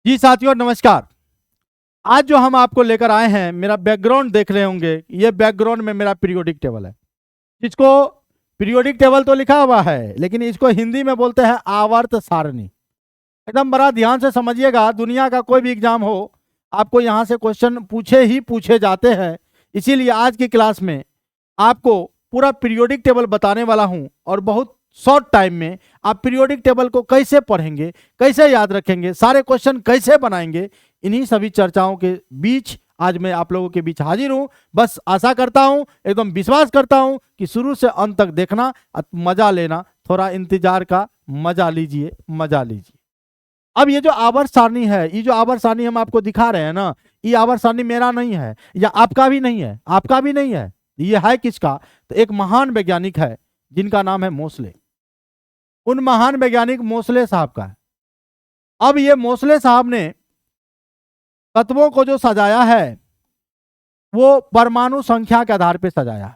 जी साथियों नमस्कार। आज जो हम आपको लेकर आए हैं, मेरा बैकग्राउंड देख रहे होंगे। ये बैकग्राउंड में मेरा पीरियोडिक टेबल है। इसको पीरियोडिक टेबल तो लिखा हुआ है, लेकिन इसको हिंदी में बोलते हैं आवर्त सारणी। एकदम बड़ा ध्यान से समझिएगा। दुनिया का कोई भी एग्जाम हो, आपको यहाँ से क्वेश्चन पूछे ही पूछे जाते हैं। इसीलिए आज की क्लास में आपको पूरा पीरियोडिक टेबल बताने वाला हूँ, और बहुत शॉर्ट टाइम में आप पीरियोडिक टेबल को कैसे पढ़ेंगे, कैसे याद रखेंगे, सारे क्वेश्चन कैसे बनाएंगे, इन्हीं सभी चर्चाओं के बीच आज मैं आप लोगों के बीच हाजिर हूं। बस आशा करता हूं, एकदम विश्वास करता हूं कि शुरू से अंत तक देखना, मजा लेना, थोड़ा इंतजार का मजा लीजिए, मजा लीजिए। अब ये जो आवर्त सारणी है, ये जो आवर्त सारणी हम आपको दिखा रहे हैं ना, ये आवर्त सारणी मेरा नहीं है, या आपका भी नहीं है, आपका भी नहीं है। ये है किसका? तो एक महान वैज्ञानिक है जिनका नाम है मोसले। उन महान वैज्ञानिक मोसले साहब का है। अब ये मोसले साहब ने तत्वों को जो सजाया है वो परमाणु संख्या के आधार पर सजाया।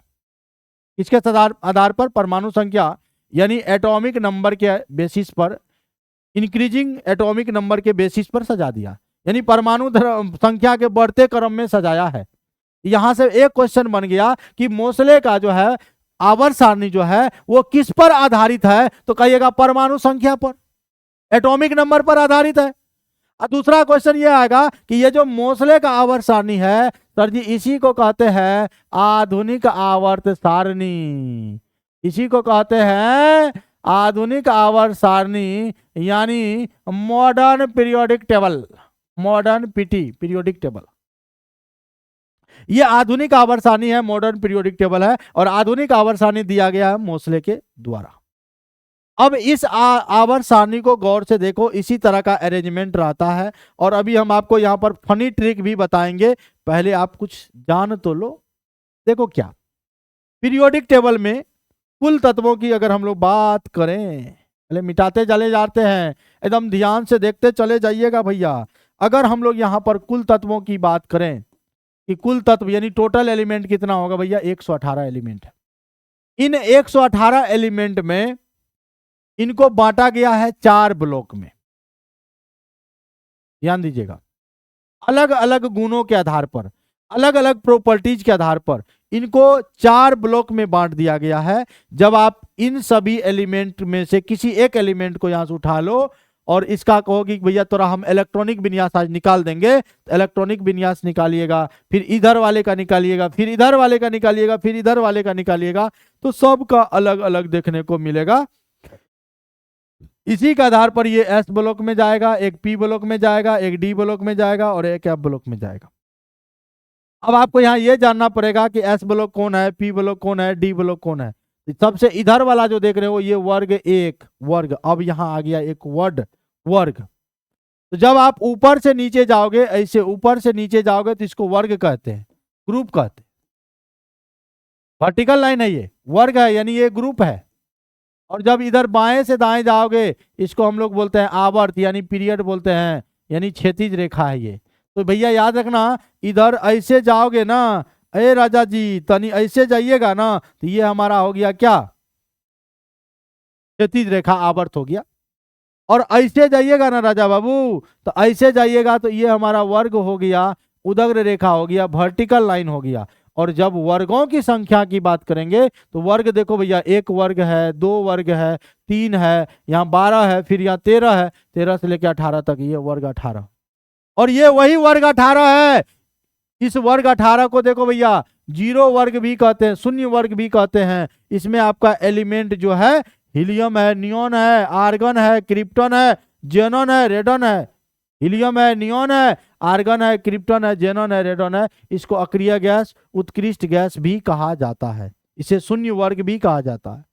इसके आधार पर परमाणु संख्या यानी एटॉमिक नंबर के बेसिस पर, इंक्रीजिंग एटॉमिक नंबर के बेसिस पर सजा दिया, यानी परमाणु संख्या के बढ़ते क्रम में सजाया है। यहां से एक क्वेश्चन बन गया कि मोसले का जो है आवर्त सारणी जो है वो किस पर आधारित है? तो कहिएगा परमाणु संख्या पर, एटॉमिक नंबर पर आधारित है। और दूसरा क्वेश्चन ये आएगा कि ये जो मोसले का आवर्त सारणी है, सर जी इसी को कहते हैं आधुनिक आवर्त सारणी। इसी को कहते हैं आधुनिक आवर्त सारणी, यानी modern periodic table, modern PT periodic table. ये आधुनिक आवर्त सारणी है, मॉडर्न पीरियोडिक टेबल है, और आधुनिक आवर्त सारणी दिया गया है मोसले के द्वारा। अब इस आवर्त सारणी को गौर से देखो, इसी तरह का अरेंजमेंट रहता है। और अभी हम आपको यहाँ पर फनी ट्रिक भी बताएंगे, पहले आप कुछ जान तो लो। देखो क्या, पीरियोडिक टेबल में कुल तत्वों की अगर हम लोग बात करें, पहले मिटाते चले जाते हैं, एकदम ध्यान से देखते चले जाइएगा भैया। अगर हम लोग यहाँ पर कुल तत्वों की बात करें कि कुल तत्व यानी टोटल एलिमेंट कितना होगा भैया, 118 एलिमेंट है। इन 118 एलिमेंट में इनको बांटा गया है 4 ब्लॉक में। ध्यान दीजिएगा, अलग अलग गुणों के आधार पर, अलग अलग प्रॉपर्टीज के आधार पर इनको 4 ब्लॉक में बांट दिया गया है। जब आप इन सभी एलिमेंट में से किसी एक एलिमेंट को यहां से उठा लो और इसका कहोगे भैया तोरा हम इलेक्ट्रॉनिक विन्यास आज निकाल देंगे, तो इलेक्ट्रॉनिक विन्यास निकालिएगा, फिर इधर वाले का निकालिएगा, फिर इधर वाले का निकालिएगा, फिर इधर वाले का निकालिएगा, तो सबका अलग अलग देखने को मिलेगा। इसी के आधार पर ये एस ब्लॉक में जाएगा, एक पी ब्लॉक में जाएगा, एक डी ब्लॉक में जाएगा और एक एफ ब्लॉक में जाएगा। अब आपको यहाँ ये जानना पड़ेगा कि एस ब्लॉक कौन है, पी ब्लॉक कौन है, डी ब्लॉक कौन है। सबसे इधर वाला जो देख रहे हो ये वर्ग एक वर्ग। अब यहाँ आ गया एक वर्ग। तो जब आप ऊपर से नीचे जाओगे, ऐसे ऊपर से नीचे जाओगे, तो इसको वर्ग कहते हैं, ग्रुप कहते हैं। वर्टिकल लाइन है, ये वर्ग है, यानी ये ग्रुप है। और जब इधर बाएं से दाएं जाओगे, इसको हम लोग बोलते हैं आवर्त, यानी पीरियड बोलते हैं, यानी क्षैतिज रेखा है ये। तो भैया याद रखना, इधर ऐसे जाओगे ना, अरे राजा जी तनी ऐसे जाइएगा ना, तो ये हमारा हो गया क्या, क्षैतिज रेखा, आवर्त हो गया। और ऐसे जाइएगा ना राजा बाबू, तो ऐसे जाइएगा तो ये हमारा वर्ग हो गया, उदग्र रेखा हो गया, वर्टिकल लाइन हो गया। और जब वर्गों की संख्या की बात करेंगे तो वर्ग देखो भैया, एक वर्ग है, 2 वर्ग है, 3 है, यहाँ 12 है, फिर यहाँ 13 है, 13 से लेकर 18 तक, ये वर्ग 18। और ये वही वर्ग 18 है। इस वर्ग 18 को देखो भैया, 0 वर्ग भी कहते हैं, शून्य वर्ग भी कहते हैं। इसमें आपका एलिमेंट जो है हीलियम है, नियोन है, आर्गन है, क्रिप्टन है, जेनॉन है, रेडन है। हीलियम है, नियोन है, आर्गन है, क्रिप्टन है, जेनॉन है, रेडन है। इसको अक्रिय गैस, उत्कृष्ट गैस भी कहा जाता है, इसे शून्य वर्ग भी कहा जाता है।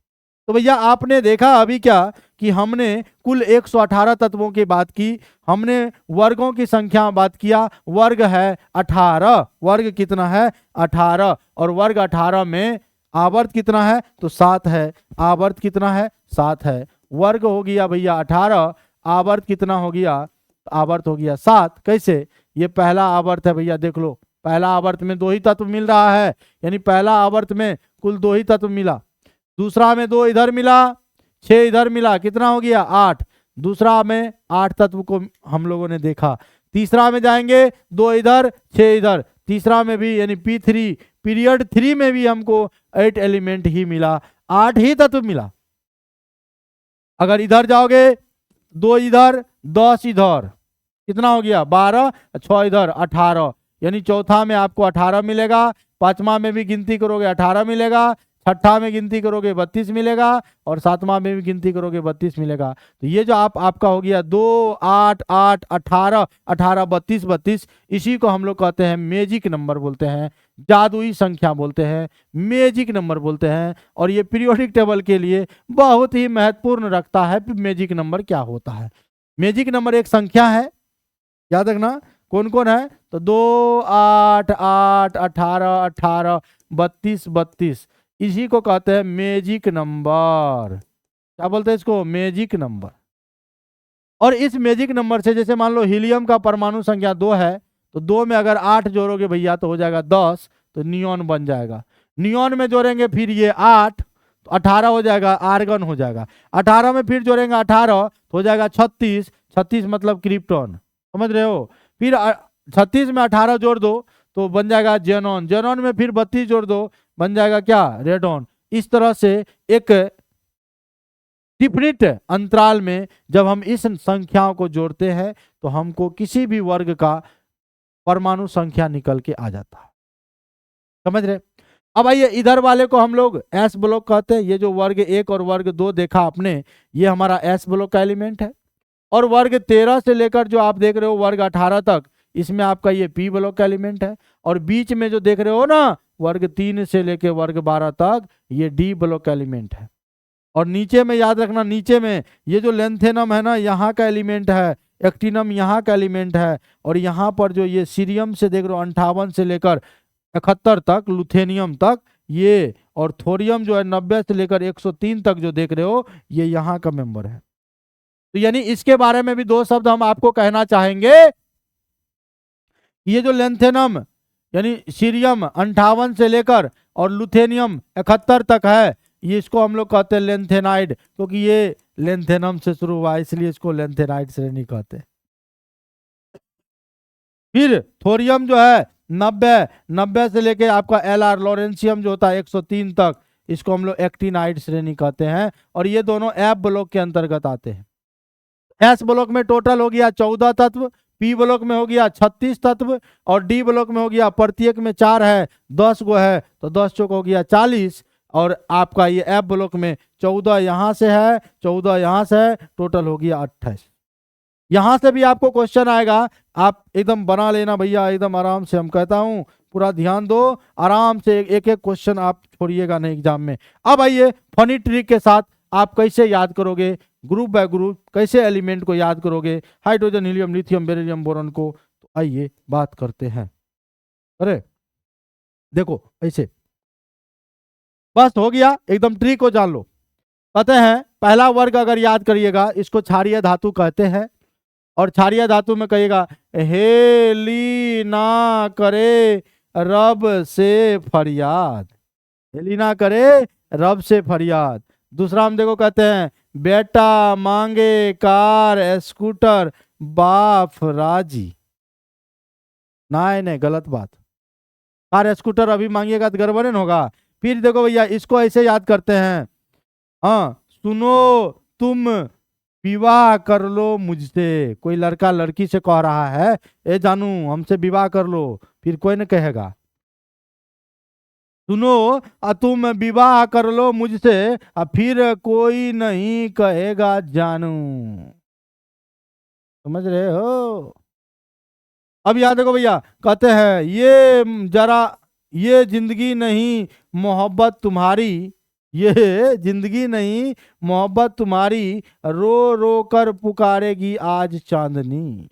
तो भैया आपने देखा अभी क्या कि हमने कुल 118 तत्वों की बात की, हमने वर्गों की संख्या बात किया। वर्ग है 18, वर्ग कितना है 18, और वर्ग 18 में आवर्त कितना है तो 7 है, आवर्त कितना है 7 है। वर्ग हो गया भैया 18, आवर्त कितना हो गया, आवर्त हो गया 7। कैसे, ये पहला आवर्त है भैया, देख लो, पहला आवर्त में 2 ही तत्व मिल रहा है, यानी पहला आवर्त में कुल 2 ही तत्व मिला। दूसरा में 2 इधर मिला, 6 इधर मिला, कितना हो गया 8। दूसरा में 8 तत्व को हम लोगों ने देखा। तीसरा में जाएंगे 2 इधर 6 इधर, तीसरा में भी यानी P3 पीरियड 3 में भी हमको 8 एलिमेंट ही मिला, 8 ही तत्व मिला। अगर इधर जाओगे 2 इधर 10 इधर, कितना हो गया 12, 6 इधर 18, यानी चौथा में आपको 18 मिलेगा, पांचवा में भी गिनती करोगे 18 मिलेगा, छठा में गिनती करोगे 32 मिलेगा, और सातवां में भी गिनती करोगे 32 मिलेगा। तो ये जो आपका हो गया 2 8 8 18 18 32 32, इसी को हम लोग कहते हैं मैजिक नंबर बोलते हैं, जादुई संख्या बोलते हैं, मैजिक नंबर बोलते हैं। और ये पीरियोडिक टेबल के लिए बहुत ही महत्वपूर्ण रखता है कि मैजिक नंबर क्या होता है। मैजिक नंबर एक संख्या है, याद रखना। कौन कौन है? तो 2 8 8 18 18 32 32, इसी को कहते हैं मैजिक नंबर। क्या बोलते हैं इसको? Magic number. और इस मैजिक नंबर से जैसे मान लो हीलियम का परमाणु संख्या 2 है, तो 2 में अगर 8 जोड़ोगे भैया तो हो जाएगा 10, तो नियॉन बन जाएगा। नियॉन में जोड़ेंगे फिर ये 8 तो 18 हो जाएगा, आर्गन हो जाएगा। 18 में फिर जोड़ेंगे 18 तो हो जाएगा 36, 36 मतलब क्रिप्टॉन, समझ रहे हो। फिर 36 में 18 जोड़ दो तो बन जाएगा जेनॉन, जेनॉन में फिर 32 जोड़ दो बन जाएगा क्या? रेडॉन। इस तरह से एक डिफरेंट अंतराल में जब हम इस संख्याओं को जोड़ते हैं तो हमको किसी भी वर्ग का परमाणु संख्या निकल के आ जाता है, समझ रहे। अब आइए इधर वाले को हम लोग एस ब्लॉक कहते हैं। ये जो वर्ग 1 और वर्ग 2 देखा आपने, ये हमारा एस ब्लॉक का एलिमेंट है। और वर्ग 13 से लेकर जो आप देख रहे हो वर्ग 18 तक, इसमें आपका ये पी ब्लॉक का एलिमेंट है। और बीच में जो देख रहे हो ना वर्ग 3 से लेकर वर्ग 12 तक, ये डी ब्लॉक का एलिमेंट है। और नीचे में याद रखना, नीचे में ये जो लेंथेनम है ना, यहाँ का एलिमेंट है, एक्टिनम यहाँ का एलिमेंट है। और यहाँ पर जो ये सीरियम से देख रहे हो 58 से लेकर 71 तक, लुथेनियम तक ये, और थोरियम जो है 90 से लेकर 103 तक जो देख रहे हो, ये यहाँ का मेंबर है। तो यानी इसके बारे में भी 2 शब्द हम आपको कहना चाहेंगे। ये जो लेंथेनम यानी सीरियम 58 से लेकर और लुथेनियम 71 तक है, ये इसको हम लोग कहते हैं लेंथेनाइड, क्योंकि ये लेंथेनम से शुरू हुआ इसलिए इसको लेंथेनाइड श्रेणी कहते हैं। फिर थोरियम जो है 90 से लेके आपका एलआर लॉरेंशियम जो होता है 103 तक, इसको हम लोग एक्टिनाइड श्रेणी कहते हैं। और ये दोनों एफ ब्लॉक के अंतर्गत आते हैं। एस ब्लॉक में टोटल हो गया 14 तत्व, पी ब्लॉक में हो गया 36 तत्व, और डी ब्लॉक में हो गया प्रत्येक में 4 है, 10 गो है, तो 10 चौक हो गया 40। और आपका ये एफ ब्लॉक में 14 यहाँ से है, 14 यहाँ से है, टोटल हो गया 28। यहां से भी आपको क्वेश्चन आएगा, आप एकदम बना लेना भैया, एकदम आराम से। हम कहता हूं पूरा ध्यान दो, आराम से एक एक क्वेश्चन आप छोड़िएगा नहीं एग्जाम में। अब आइए फनी ट्रिक के साथ आप कैसे याद करोगे ग्रुप बाय ग्रुप, कैसे एलिमेंट को याद करोगे, hydrogen helium lithium beryllium boron को। तो आइए बात करते हैं। अरे देखो ऐसे बस हो गया, एकदम ट्रिक को जान लो। कहते हैं पहला वर्ग अगर याद करिएगा, इसको क्षारीय धातु कहते हैं। और क्षारीय धातु में कहिएगा हेली ना करे रब से फरियाद, हेली ना करे रब से फरियाद। दूसरा हम देखो कहते हैं बेटा मांगे कार स्कूटर बाप राजी। नहीं गलत बात, कार स्कूटर अभी मांगिएगा तो गड़बड़ नहीं होगा। फिर देखो भैया इसको ऐसे याद करते हैं, हाँ सुनो तुम विवाह कर लो मुझसे। कोई लड़का लड़की से कह रहा है ए जानू हमसे विवाह कर लो, फिर कोई न कहेगा सुनो तुम विवाह कर लो मुझसे, फिर कोई नहीं कहेगा जानू। समझ रहे हो? अब याद देखो भैया, कहते हैं ये जरा ये जिंदगी नहीं मोहब्बत तुम्हारी, ये जिंदगी नहीं मोहब्बत तुम्हारी, रो रो कर पुकारेगी आज चांदनी।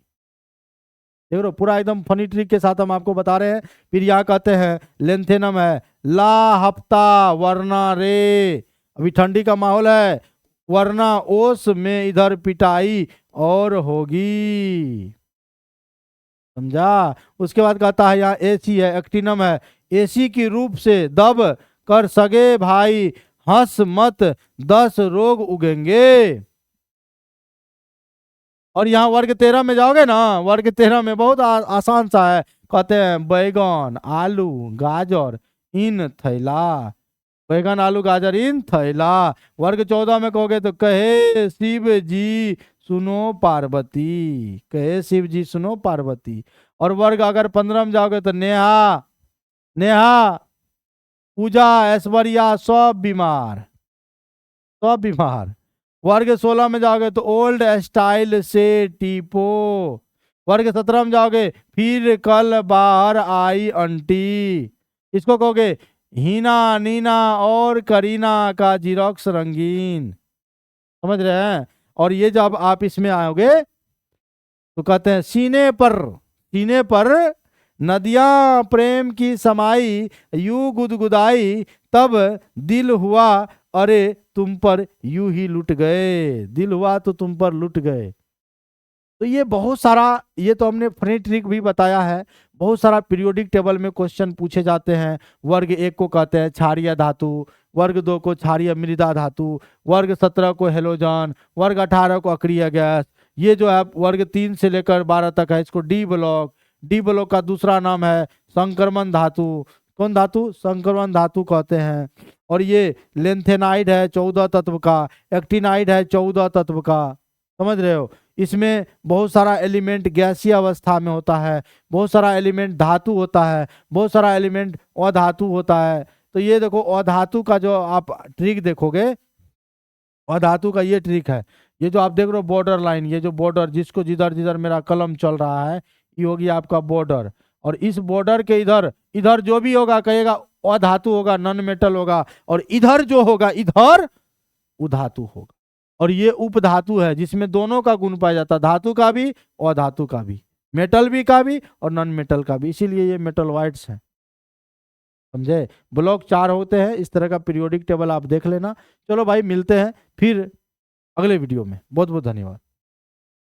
देख लो पूरा एकदम फनी ट्रिक के साथ हम आपको बता रहे हैं। फिर यहाँ कहते हैं लेंथेनम है ला हफ्ता वरना रे, अभी ठंडी का माहौल है, वरना ओस में इधर पिटाई और होगी। समझा? उसके बाद कहता है यहाँ एसी है, एक्टिनम है, एसी की रूप से दब कर सगे भाई हंस मत 10 रोग उगेंगे। और यहाँ वर्ग 13 में जाओगे ना, वर्ग 13 में बहुत आसान सा है। कहते हैं बैगन आलू गाजर इन थैला, बैगन आलू गाजर इन थैला। वर्ग 14 में कहोगे तो कहे शिव जी सुनो पार्वती, कहे शिव जी सुनो पार्वती। और वर्ग अगर 15 में जाओगे तो नेहा नेहा पूजा ऐश्वर्या सब बीमार, सब बीमार। वर्ग 16 में जाओगे तो ओल्ड स्टाइल से टीपो। वर्ग 17 में जाओगे फिर कल बाहर आई आंटी, इसको कहोगे हीना नीना और करीना का जीरोक्स रंगीन, समझ रहे हैं। और ये जब आप इसमें आओगे तो कहते हैं सीने पर नदियां प्रेम की समाई यू गुदगुदाई, तब दिल हुआ अरे तुम पर यू ही लुट गए, दिल हुआ तो तुम पर लुट गए। तो ये बहुत सारा, ये तो हमने फनी ट्रिक भी बताया है। बहुत सारा पीरियोडिक टेबल में क्वेश्चन पूछे जाते हैं। वर्ग 1 को कहते हैं क्षारीय धातु, वर्ग 2 को क्षारीय मृदा धातु, वर्ग 17 को हेलोजन, वर्ग 18 को अक्रिय गैस। ये जो है वर्ग 3 से लेकर 12 तक है, इसको डी ब्लॉक। डी ब्लॉक का दूसरा नाम है संक्रमण धातु। कौन धातु? संक्रमण धातु कहते हैं। और ये लेंथेनाइड है 14 तत्व का, एक्टिनाइड है 14 तत्व का, समझ रहे हो। इसमें बहुत सारा एलिमेंट गैसीय अवस्था में होता है, बहुत सारा एलिमेंट धातु होता है, बहुत सारा एलिमेंट अधातु होता है। तो ये देखो अधातु का जो आप ट्रिक देखोगे, अधातु का ये ट्रिक है। ये जो आप देख रहे हो बॉर्डर लाइन, ये जो बॉर्डर जिसको जिधर जिधर मेरा कलम चल रहा है, ये होगी आपका बॉर्डर। और इस बॉर्डर के इधर इधर जो भी होगा कहेगा अधातु होगा, नॉन मेटल होगा। और इधर जो होगा इधर उधातु होगा। और ये उपधातु है जिसमें दोनों का गुण पाया जाता है, धातु का भी और धातु का भी, मेटल भी का भी और नॉन मेटल का भी, इसीलिए ये मेटलॉइड्स हैं, समझे। ब्लॉक 4 होते हैं। इस तरह का पीरियोडिक टेबल आप देख लेना। चलो भाई मिलते हैं फिर अगले वीडियो में। बहुत बहुत धन्यवाद।